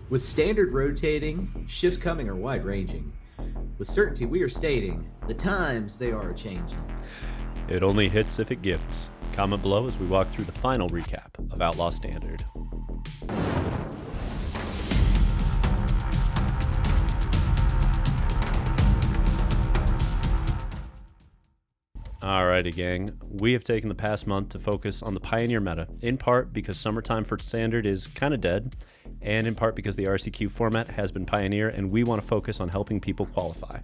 With standard rotating, shifts coming are wide-ranging. With certainty, we are stating the times they are changing. It only hits if it gifts. Comment below as we walk through the final recap of Outlaw Standard. Alrighty, gang. We have taken the past month to focus on the Pioneer meta, in part because summertime for Standard is kind of dead, and in part because the RCQ format has been Pioneer, and we want to focus on helping people qualify.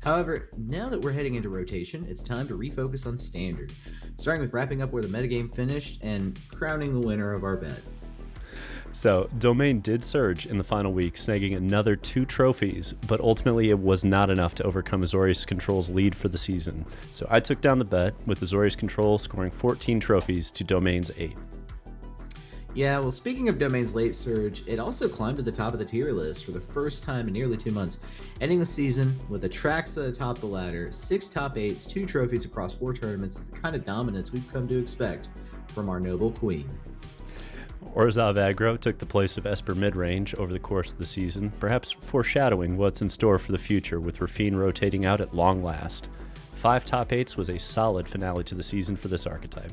However, now that we're heading into rotation, it's time to refocus on Standard, starting with wrapping up where the metagame finished and crowning the winner of our bet. So, Domain did surge in the final week, snagging another 2 trophies, but ultimately it was not enough to overcome Azorius Control's lead for the season. So I took down the bet, with Azorius Control scoring 14 trophies to Domain's 8. Yeah, well, speaking of Domain's late surge, it also climbed to the top of the tier list for the first time in nearly 2 months, ending the season with Atraxa atop the ladder, 6 top 8s, 2 trophies across 4 tournaments is the kind of dominance we've come to expect from our noble queen. Orzhov Aggro took the place of Esper Midrange over the course of the season, perhaps foreshadowing what's in store for the future with Rafine rotating out at long last. 5 top 8s was a solid finale to the season for this archetype.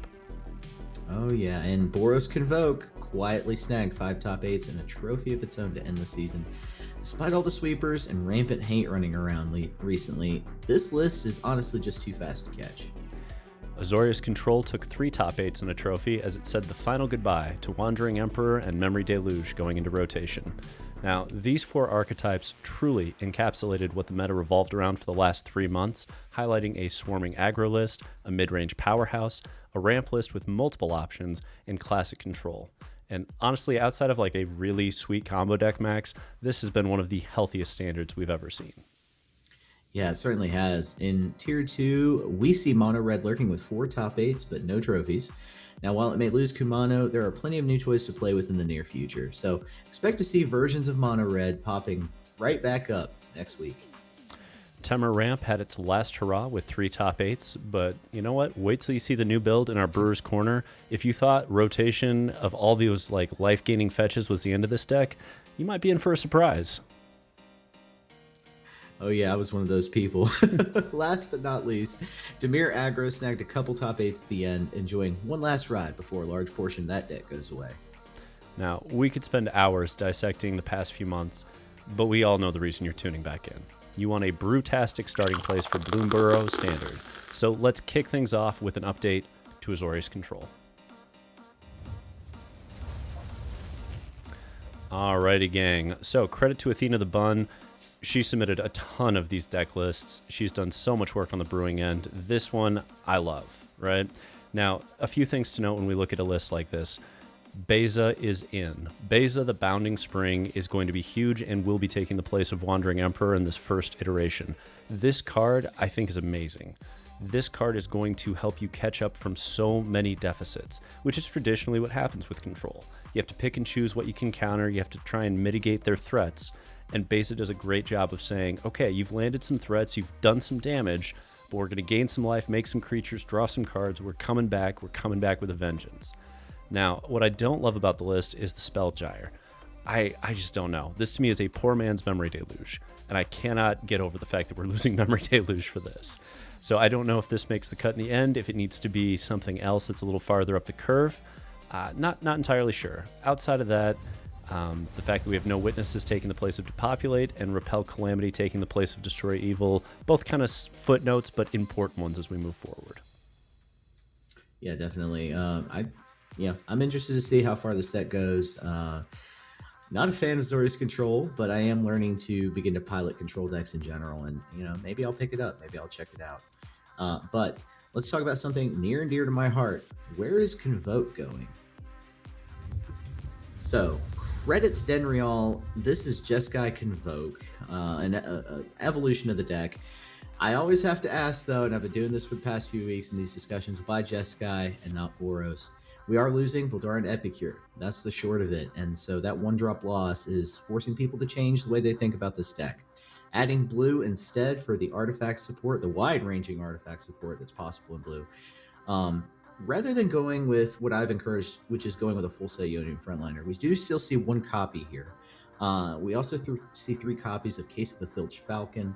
Oh yeah, and Boros Convoke quietly snagged 5 top 8s and a trophy of its own to end the season. Despite all the sweepers and rampant hate running around recently, this list is honestly just too fast to catch. Azorius Control took 3 top 8s and a trophy as it said the final goodbye to Wandering Emperor and Memory Deluge going into rotation. Now, these 4 archetypes truly encapsulated what the meta revolved around for the last 3 months, highlighting a swarming aggro list, a mid-range powerhouse, a ramp list with multiple options, and classic control. And honestly, outside of like a really sweet combo deck max, this has been one of the healthiest standards we've ever seen. Yeah, it certainly has. In Tier 2, we see Mono Red lurking with 4 top 8s, but no trophies. Now, while it may lose Kumano, there are plenty of new toys to play with in the near future, so expect to see versions of Mono Red popping right back up next week. Temur Ramp had its last hurrah with 3 top 8s, but you know what? Wait till you see the new build in our Brewer's Corner. If you thought rotation of all those like life-gaining fetches was the end of this deck, you might be in for a surprise. Oh yeah, I was one of those people. Last but not least, Dimir Aggro snagged a couple top 8s at the end, enjoying one last ride before a large portion of that deck goes away. Now, we could spend hours dissecting the past few months, but we all know the reason you're tuning back in. You want a brewtastic starting place for Bloomburrow Standard. So let's kick things off with an update to Azorius Control. Alrighty, gang. So credit to Athena the Bun. She submitted a ton of these deck lists. She's done so much work on the brewing end. This one I love, right? Now, a few things to note when we look at a list like this. Beza is in. Beza, the Bounding Spring, is going to be huge and will be taking the place of Wandering Emperor in this first iteration. This card, I think, is amazing. This card is going to help you catch up from so many deficits, which is traditionally what happens with Control. You have to pick and choose what you can counter, you have to try and mitigate their threats, and Beza does a great job of saying, okay, you've landed some threats, you've done some damage, but we're going to gain some life, make some creatures, draw some cards, we're coming back with a vengeance. Now, what I don't love about the list is the Spell Gyre. I just don't know. This to me is a poor man's Memory Deluge, and I cannot get over the fact that we're losing Memory Deluge for this. So I don't know if this makes the cut in the end, if it needs to be something else that's a little farther up the curve. Not entirely sure. Outside of that, the fact that we have no Witnesses taking the place of Depopulate and Repel Calamity taking the place of Destroy Evil, both kind of footnotes, but important ones as we move forward. Yeah, definitely. I'm interested to see how far this deck goes. Not a fan of Azorius Control, but I am learning to begin to pilot control decks in general, and maybe I'll pick it up, maybe I'll check it out. But let's talk about something near and dear to my heart. Where is Convoke going? So, credit to Denrial, this is Jeskai Convoke, an evolution of the deck. I always have to ask, though, and I've been doing this for the past few weeks in these discussions, why Jeskai and not Boros? We are losing Voldaren Epicure. That's the short of it. And so that 1-drop loss is forcing people to change the way they think about this deck. Adding blue instead for the artifact support, the wide-ranging artifact support that's possible in blue. rather than going with what I've encouraged, which is going with a full set Yodian frontliner, we do still see one copy here. We also see 3 copies of Case of the Filched Falcon,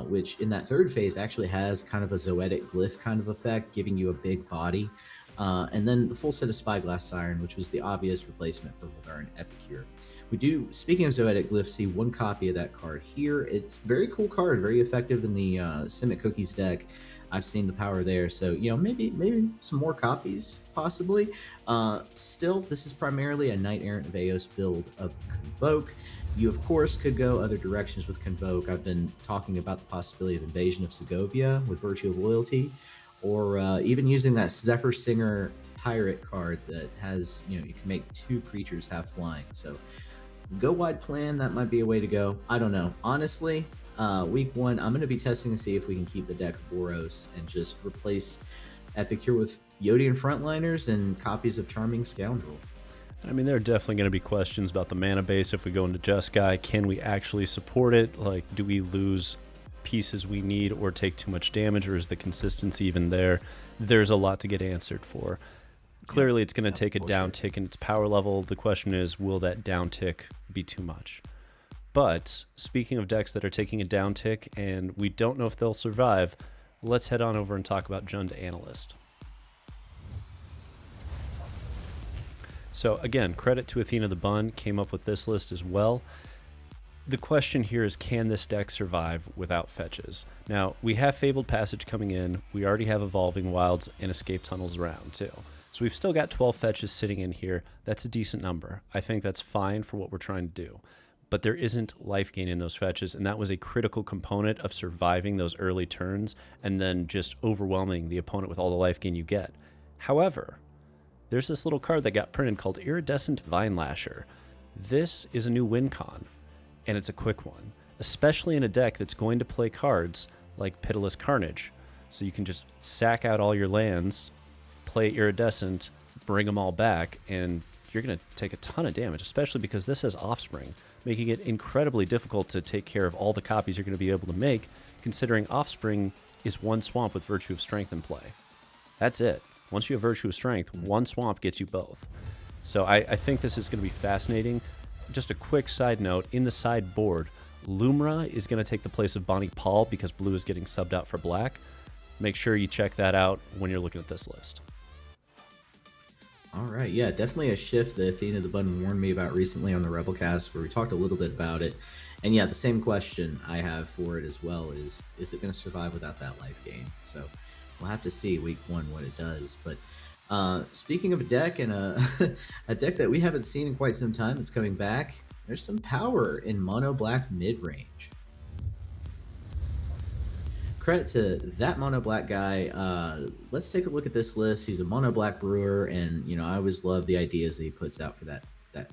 which in that third phase actually has kind of a Zoetic Glyph kind of effect, giving you a big body. And then the full set of Spyglass Siren, which was the obvious replacement for Golgari Epicure. We do, speaking of Zoetic Glyph, see 1 copy of that card here. It's a very cool card, very effective in the Simic Cookies deck. I've seen the power there, so maybe some more copies possibly. Still, this is primarily a Knight Errant of Eos build of Convoke. You of course could go other directions with Convoke. I've been talking about the possibility of Invasion of Segovia with Virtue of Loyalty, or even using that Zephyr Singer pirate card that has, you can make 2 creatures have flying. So go wide plan, that might be a way to go. I don't know, honestly. Week 1, I'm going to be testing to see if we can keep the deck of Boros and just replace Epicure with Yodian frontliners and copies of Charming Scoundrel. I mean, there are definitely going to be questions about the mana base if we go into Jeskai. Can we actually support it? Like, do we lose pieces we need or take too much damage, or is the consistency even there? There's a lot to get answered for. Clearly, it's going to take a downtick in its power level. The question is, will that downtick be too much? But speaking of decks that are taking a downtick and we don't know if they'll survive, let's head on over and talk about Jund Analyst. So again, credit to Athena the Bun, came up with this list as well. The question here is, can this deck survive without fetches? Now, we have Fabled Passage coming in, we already have Evolving Wilds and Escape Tunnels around too. So we've still got 12 fetches sitting in here. That's a decent number. I think that's fine for what we're trying to do. But there isn't life gain in those fetches, and that was a critical component of surviving those early turns and then just overwhelming the opponent with all the life gain you get. However, there's this little card that got printed called Iridescent Vine Lasher. This is a new win con, and it's a quick one, especially in a deck that's going to play cards like Pitiless Carnage. So you can just sack out all your lands, play Iridescent, bring them all back, and you're going to take a ton of damage, especially because this has Offspring, making it incredibly difficult to take care of all the copies you're going to be able to make, considering Offspring is 1 swamp with Virtue of Strength in play. That's it. Once you have Virtue of Strength, 1 swamp gets you both. So I think this is going to be fascinating. Just a quick side note, in the sideboard, Lumra is going to take the place of Bonnie Paul because blue is getting subbed out for black. Make sure you check that out when you're looking at this list. All right, yeah, definitely a shift that Athena the Bun warned me about recently on the Rebelcast, where we talked a little bit about it. And yeah, the same question I have for it as well is it going to survive without that life gain? So we'll have to see week 1 what it does. But speaking of a deck and a deck that we haven't seen in quite some time that's coming back, there's some power in Mono Black Midrange. Credit to that Mono Black guy. Let's take a look at this list. He's a Mono Black brewer, and I always love the ideas that he puts out for that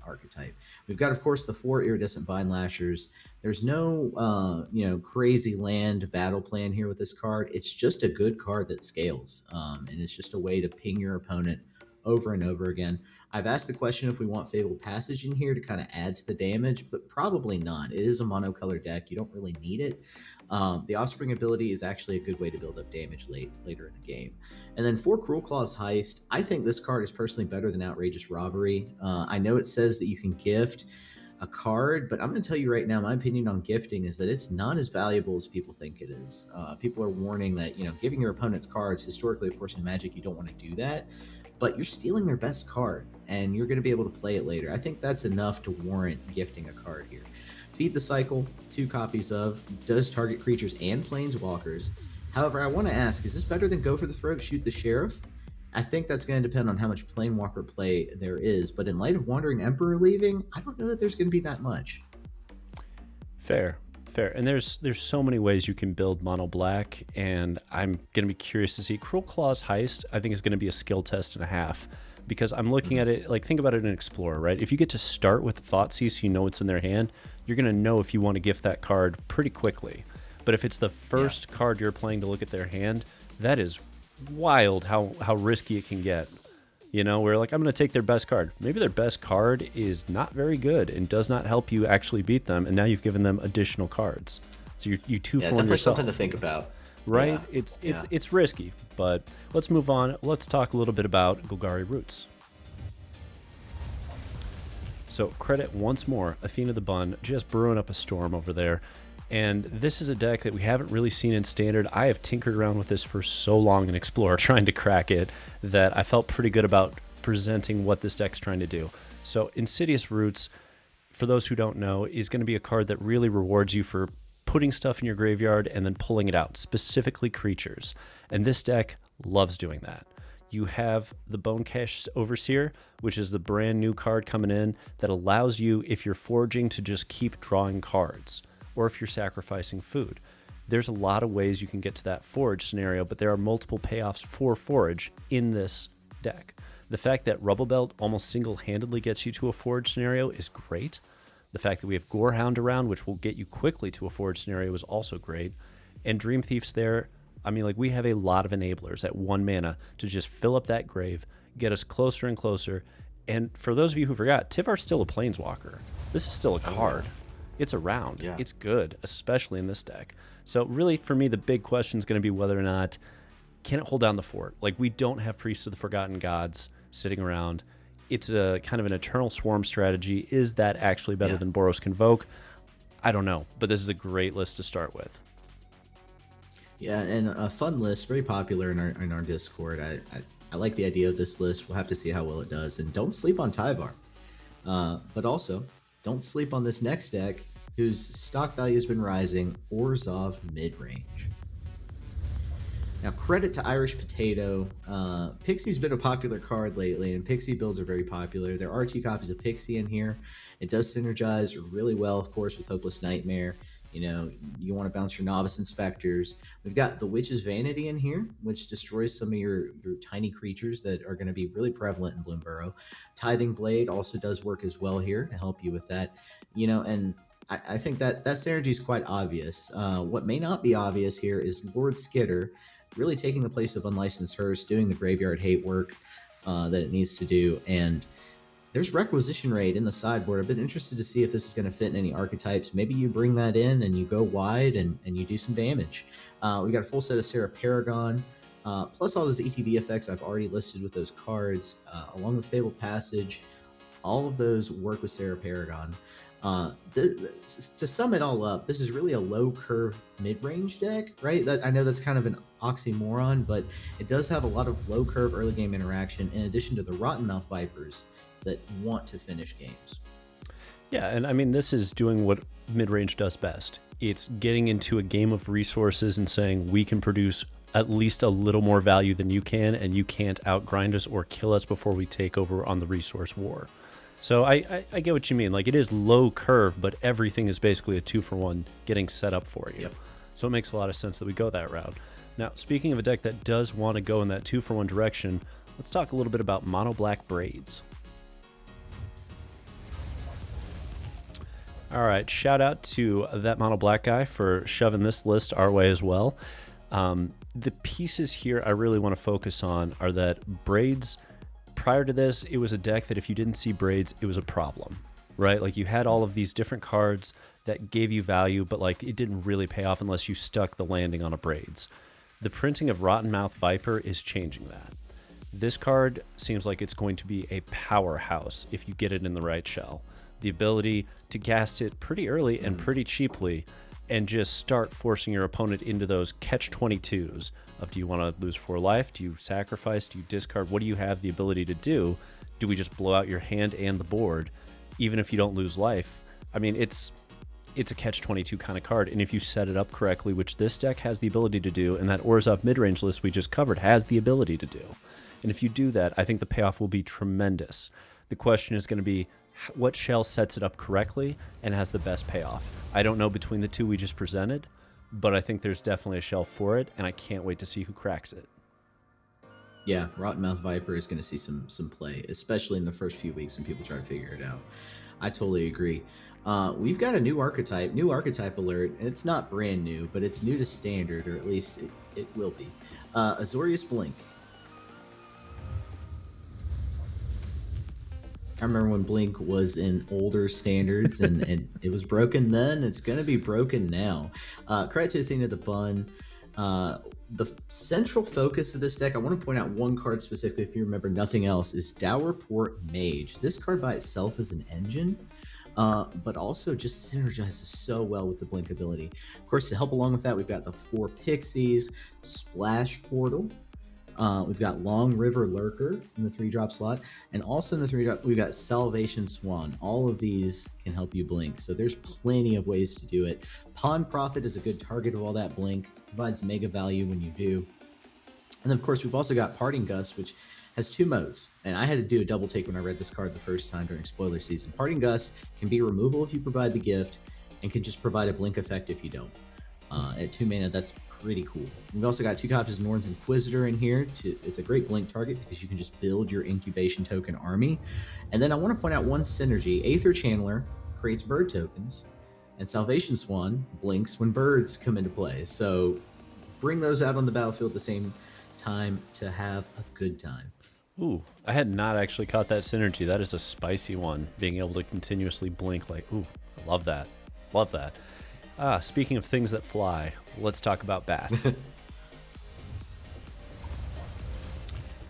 archetype. We've got, of course, the 4 Iridescent Vine Lashers. There's no crazy land battle plan here with this card. It's just a good card that scales, and it's just a way to ping your opponent over and over again. I've asked the question if we want Fabled Passage in here to kind of add to the damage, but probably not. It is a monocolor deck. You don't really need it. The Offspring ability is actually a good way to build up damage later in the game. And then for Cruel Claw's Heist, I think this card is personally better than Outrageous Robbery. I know it says that you can gift a card, but I'm going to tell you right now, my opinion on gifting is that it's not as valuable as people think it is. People are warning that, giving your opponents cards, historically, of course, in Magic, you don't want to do that, but you're stealing their best card, and you're going to be able to play it later. I think that's enough to warrant gifting a card here. Feed the Cycle, 2 copies of, does target creatures and planeswalkers. However, I want to ask, is this better than Go for the Throat, Shoot the Sheriff? I think that's going to depend on how much Planewalker play there is, but in light of Wandering Emperor leaving, I don't know that there's going to be that much. Fair. And there's so many ways you can build Mono Black, and I'm going to be curious to see. Cruel Claw's Heist, I think, is going to be a skill test and a half, because I'm looking at it, like, think about it in Explorer, right? If you get to start with Thoughtseize, so you know what's in their hand, you're going to know if you want to gift that card pretty quickly. But if it's the first card you're playing to look at their hand, that is wild how risky it can get. Where like, I'm going to take their best card. Maybe their best card is not very good and does not help you actually beat them, and now you've given them additional cards. So you 2 for 1 yourself. Something to think about. right? Yeah. It's risky, but let's move on. Let's talk a little bit about Golgari Roots. So credit once more, Athena the Bun, just brewing up a storm over there. And this is a deck that we haven't really seen in Standard. I have tinkered around with this for so long in Explorer trying to crack it that I felt pretty good about presenting what this deck's trying to do. So Insidious Roots, for those who don't know, is going to be a card that really rewards you for putting stuff in your graveyard and then pulling it out, specifically creatures. And this deck loves doing that. You have the Bonecash Overseer, which is the brand new card coming in that allows you, if you're foraging, to just keep drawing cards, or if you're sacrificing food. There's a lot of ways you can get to that forage scenario, but there are multiple payoffs for forage in this deck. The fact that Rubble Belt almost single-handedly gets you to a forage scenario is great. The fact that we have Gorehound around, which will get you quickly to a forage scenario, is also great. And Dream Thief's there. I mean, like, we have a lot of enablers at 1 mana to just fill up that grave, get us closer and closer. And for those of you who forgot, Tivar's still a Planeswalker. This is still a card. It's around. Yeah. It's good, especially in this deck. So really, for me, the big question is going to be whether or not can it hold down the fort. Like, we don't have Priests of the Forgotten Gods sitting around. It's a kind of an Eternal Swarm strategy. Is that actually better than Boros Convoke? I don't know, but this is a great list to start with. Yeah, and a fun list, very popular in our Discord. I like the idea of this list. We'll have to see how well it does. And don't sleep on Tyvar. But also, don't sleep on this next deck, whose stock value has been rising, Orzhov Midrange. Now, credit to Irish Potato. Pixie's been a popular card lately, and Pixie builds are very popular. There are 2 copies of Pixie in here. It does synergize really well, of course, with Hopeless Nightmare. You know, you want to bounce your Novice Inspectors. We've got the Witch's Vanity in here, which destroys some of your tiny creatures that are going to be really prevalent in Bloomburrow. Tithing Blade also does work as well here to help you with that. You know, and I think that synergy is quite obvious. What may not be obvious here is Lord Skitter really taking the place of Unlicensed Hearse, doing the graveyard hate work that it needs to do. And there's Requisition Raid in the sideboard. I've been interested to see if this is going to fit in any archetypes. Maybe you bring that in and you go wide and you do some damage. We got a full set of Sarah Paragon, plus all those ETB effects I've already listed with those cards, along with Fabled Passage. All of those work with Sarah Paragon. To sum it all up, this is really a low curve mid-range deck, right? I know that's kind of an oxymoron, but it does have a lot of low curve early game interaction in addition to the Rottenmouth Vipers that want to finish games. Yeah, and I mean, this is doing what mid-range does best. It's getting into a game of resources and saying we can produce at least a little more value than you can, and you can't outgrind us or kill us before we take over on the resource war. So I get what you mean. Like, it is low curve, but everything is basically a 2-for-1 getting set up for you. Yep. So it makes a lot of sense that we go that route. Now, speaking of a deck that does want to go in that 2-for-1 direction, let's talk a little bit about Mono Black Braids. All right, shout out to that Mono Black guy for shoving this list our way as well. The pieces here I really want to focus on are that Braids, prior to this, it was a deck that if you didn't see Braids, it was a problem, right? Like, you had all of these different cards that gave you value, but like it didn't really pay off unless you stuck the landing on a Braids. The printing of Rottenmouth Viper is changing that. This card seems like it's going to be a powerhouse if you get it in the right shell. The ability to cast it pretty early and pretty cheaply and just start forcing your opponent into those catch-22s of, do you want to lose 4 life? Do you sacrifice? Do you discard? What do you have the ability to do? Do we just blow out your hand and the board, even if you don't lose life? I mean, it's a catch-22 kind of card, and if you set it up correctly, which this deck has the ability to do, and that Orzhov Midrange list we just covered has the ability to do. And if you do that, I think the payoff will be tremendous. The question is going to be, what shell sets it up correctly and has the best payoff? I don't know between the 2 we just presented, but I think there's definitely a shell for it, and I can't wait to see who cracks it. Yeah, Rottenmouth Viper is going to see some play, especially in the first few weeks when people try to figure it out. I totally agree. We've got a new archetype alert, and it's not brand new, but it's new to Standard, or at least it will be. Azorius Blink. I remember when Blink was in older Standards, and it was broken then. It's going to be broken now. Credit to Athena the Bun. The central focus of this deck, I want to point out one card specifically, if you remember nothing else, is Dowerport Mage. This card by itself is an engine, but also just synergizes so well with the Blink ability. Of course, to help along with that, we've got the 4 Pixies, Splash Portal. We've got Long River Lurker in the 3-drop slot, and also in the 3-drop, we've got Salvation Swan. All of these can help you blink, so there's plenty of ways to do it. Pawn Prophet is a good target of all that blink, provides mega value when you do. And then, of course, we've also got Parting Gust, which has 2 modes, and I had to do a double take when I read this card the first time during spoiler season. Parting Gust can be removal if you provide the gift, and can just provide a blink effect if you don't. At 2 mana, that's pretty cool. We've also got 2 copies of Norn's Inquisitor in here. It's a great blink target because you can just build your incubation token army. And then I want to point out one synergy. Aether Channeler creates bird tokens, and Salvation Swan blinks when birds come into play. So bring those out on the battlefield at the same time to have a good time. Ooh, I had not actually caught that synergy. That is a spicy one, being able to continuously blink. Like, ooh, I love that. Love that. Speaking of things that fly, let's talk about bats.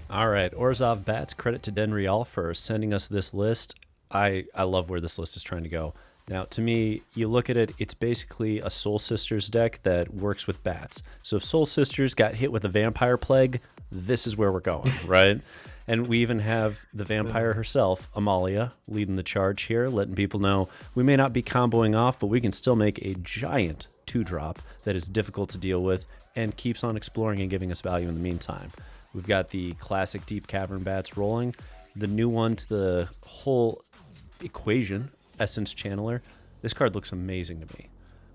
All right, Orzhov Bats, credit to Denrial for sending us this list. I love where this list is trying to go. Now, to me, you look at it, it's basically a Soul Sisters deck that works with bats. So if Soul Sisters got hit with a vampire plague, this is where we're going, right? And we even have the vampire herself, Amalia, leading the charge here, letting people know we may not be comboing off, but we can still make a giant 2-drop that is difficult to deal with and keeps on exploring and giving us value in the meantime. We've got the classic Deep Cavern Bats rolling, the new one to the whole equation, Essence Channeler. This card looks amazing to me.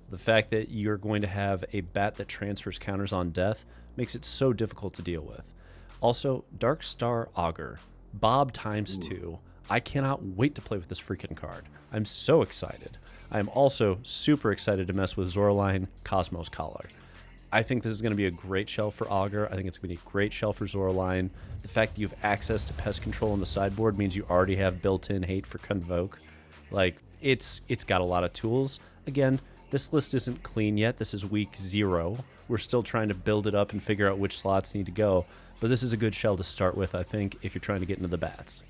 The fact that you're going to have a bat that transfers counters on death makes it so difficult to deal with. Also, Dark Star Augur, Bob times 2. I cannot wait to play with this freaking card. I'm so excited. I'm also super excited to mess with Zoraline Cosmos Collar. I think this is going to be a great shell for Augur. I think it's going to be a great shell for Zoraline. The fact that you have access to pest control on the sideboard means you already have built-in hate for Convoke. Like, it's got a lot of tools. Again, this list isn't clean yet. This is week 0. We're still trying to build it up and figure out which slots need to go. But this is a good shell to start with, I think, if you're trying to get into the bats.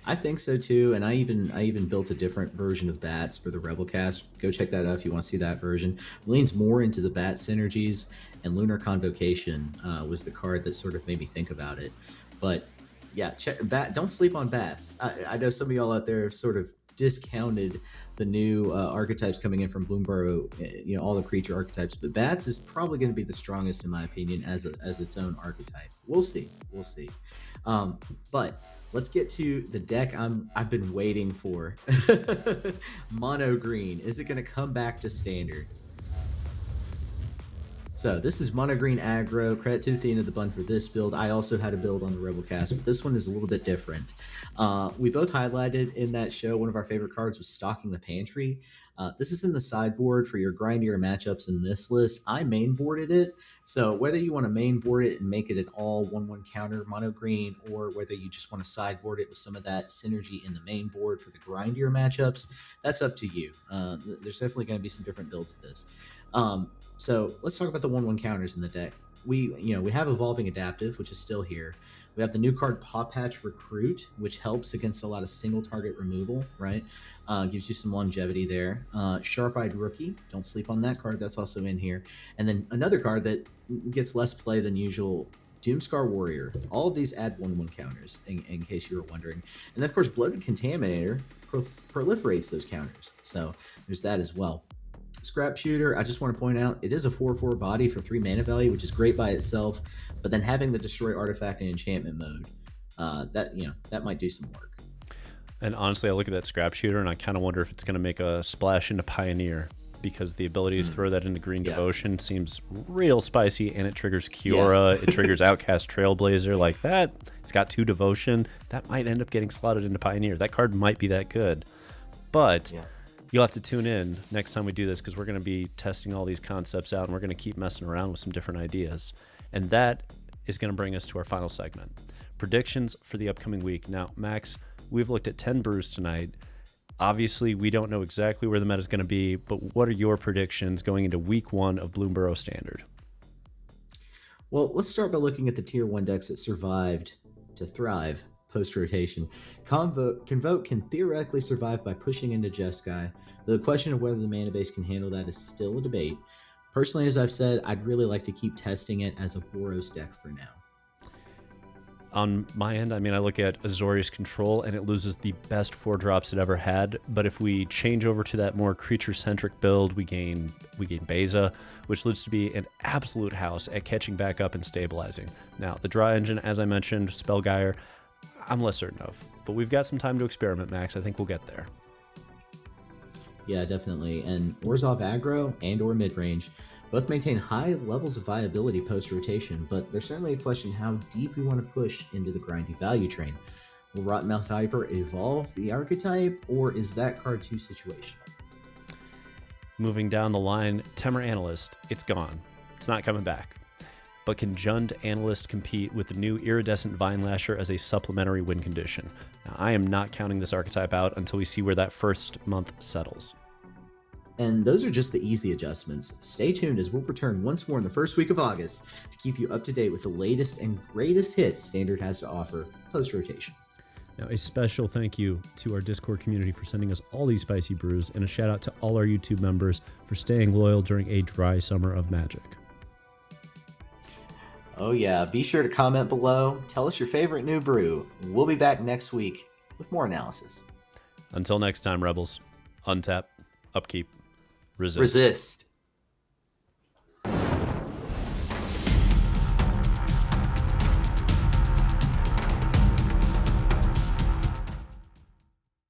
I think so too, and I even built a different version of bats for the Rebel cast. Go check that out if you want to see that version. It leans more into the bat synergies, and Lunar Convocation was the card that sort of made me think about it. But yeah, don't sleep on bats. I know some of y'all out there have sort of discounted the new archetypes coming in from Bloomburrow, all the creature archetypes, but bats is probably going to be the strongest in my opinion as its own archetype. We'll see. But let's get to the deck I've been waiting for. Mono green. Is it going to come back to standard? So this is Mono Green Aggro. Credit to Athena the Bun for this build. I also had a build on the Rebel cast, but this one is a little bit different. We both highlighted in that show one of our favorite cards was Stocking the Pantry. This is in the sideboard for your grindier matchups in this list. I mainboarded it, so whether you want to mainboard it and make it an all 1/1 counter mono green, or whether you just want to sideboard it with some of that synergy in the main board for the grindier matchups, that's up to you. There's definitely going to be some different builds of this. So let's talk about the 1/1 counters in the deck. We have Evolving Adaptive, which is still here. We have the new card Paw Patch Recruit, which helps against a lot of single target removal, right? Gives you some longevity there. Sharp-Eyed Rookie, don't sleep on that card. That's also in here. And then another card that gets less play than usual, Doomscar Warrior. All of these add 1/1 counters, in case you were wondering. And then, of course, Bloated Contaminator proliferates those counters. So there's that as well. Scrap Shooter, I just want to point out, it is a 4/4 body for 3 mana value, which is great by itself, but then having the Destroy Artifact and Enchantment mode, that might do some work. And honestly, I look at that Scrap Shooter and I kind of wonder if it's going to make a splash into Pioneer, because the ability to throw that into Green Devotion seems real spicy, and it triggers Kiora, it triggers Outcast Trailblazer like that. It's got 2 Devotion. That might end up getting slotted into Pioneer. That card might be that good. But you'll have to tune in next time we do this, because we're going to be testing all these concepts out and we're going to keep messing around with some different ideas. And that is going to bring us to our final segment, predictions for the upcoming week. Now, Max, we've looked at 10 brews tonight. Obviously, we don't know exactly where the meta is going to be, but what are your predictions going into week 1 of Bloomburrow Standard? Well, let's start by looking at the tier 1 decks that survived to thrive post-rotation. Convoke can theoretically survive by pushing into Jeskai. The question of whether the mana base can handle that is still a debate. Personally, as I've said, I'd really like to keep testing it as a Boros deck for now. On my end, I mean, I look at Azorius Control and it loses the best 4-drops it ever had. But if we change over to that more creature-centric build, we gain Beza, which looks to be an absolute house at catching back up and stabilizing. Now, the draw engine, as I mentioned, Spellgire, I'm less certain of. But we've got some time to experiment, Max. I think we'll get there. Yeah, definitely. And Orzhov Aggro and or Midrange both maintain high levels of viability post-rotation, but there's certainly a question how deep we want to push into the grindy value train. Will Rotmouth Viper evolve the archetype, or is that card too situational? Moving down the line, Temur Analyst, it's gone. It's not coming back. But can Jund Analyst compete with the new Iridescent Vine Lasher as a supplementary win condition? Now, I am not counting this archetype out until we see where that first month settles. And those are just the easy adjustments. Stay tuned as we'll return once more in the first week of August to keep you up to date with the latest and greatest hits Standard has to offer post-rotation. Now, a special thank you to our Discord community for sending us all these spicy brews, and a shout out to all our YouTube members for staying loyal during a dry summer of Magic. Oh yeah, be sure to comment below. Tell us your favorite new brew. We'll be back next week with more analysis. Until next time, Rebels, untap, upkeep, resist. Resist.